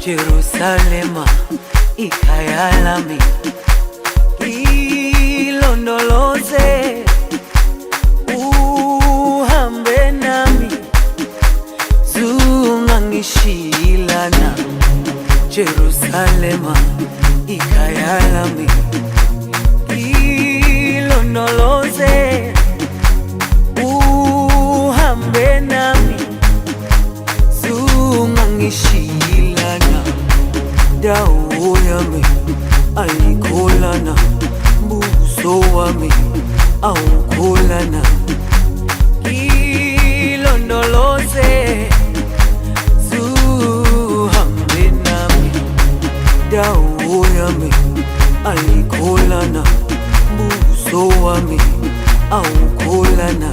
Jerusalema ikayalami ilondoloze uhambe nami zungangishilana. Jerusalema ikayalami ilondoloze uhambe nami zungangishilana. Dawo yami ayikholana, buso wami awukholana. Ilondoloze zuhambe nami. Dawo yami ayikholana, buso wami awukholana.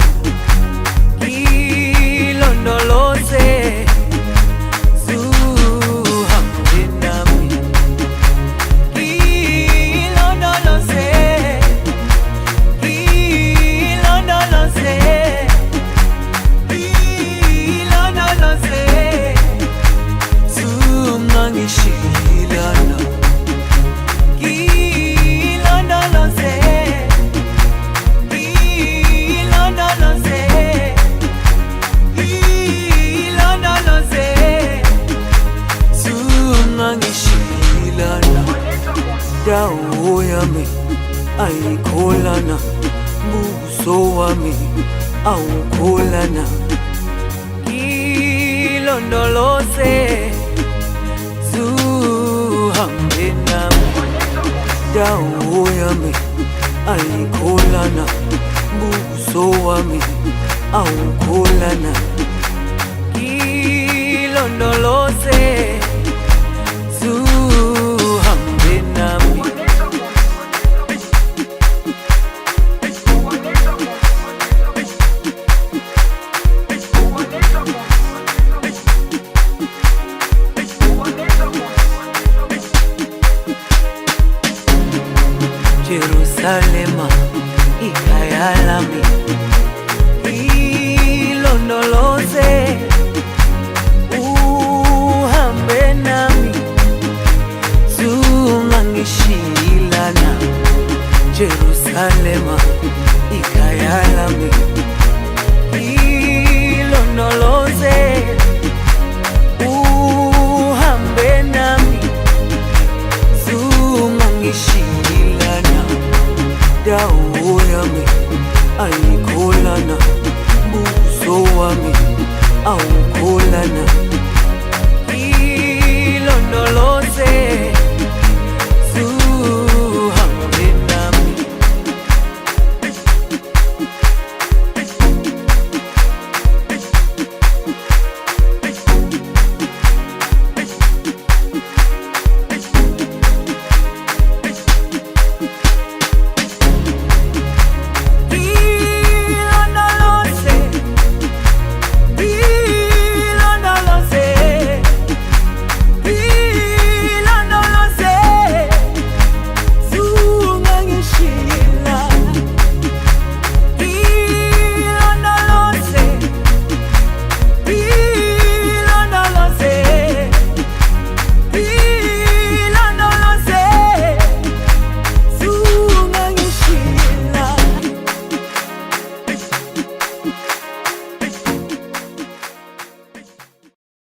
Ilondoloze dawo yami ayikholana, buso wami awukholana. Ilondoloze zuhambe nami. Dawo yami ayikholana, buso wami awukholana. Ilondoloze zuhambe nami. Jerusalem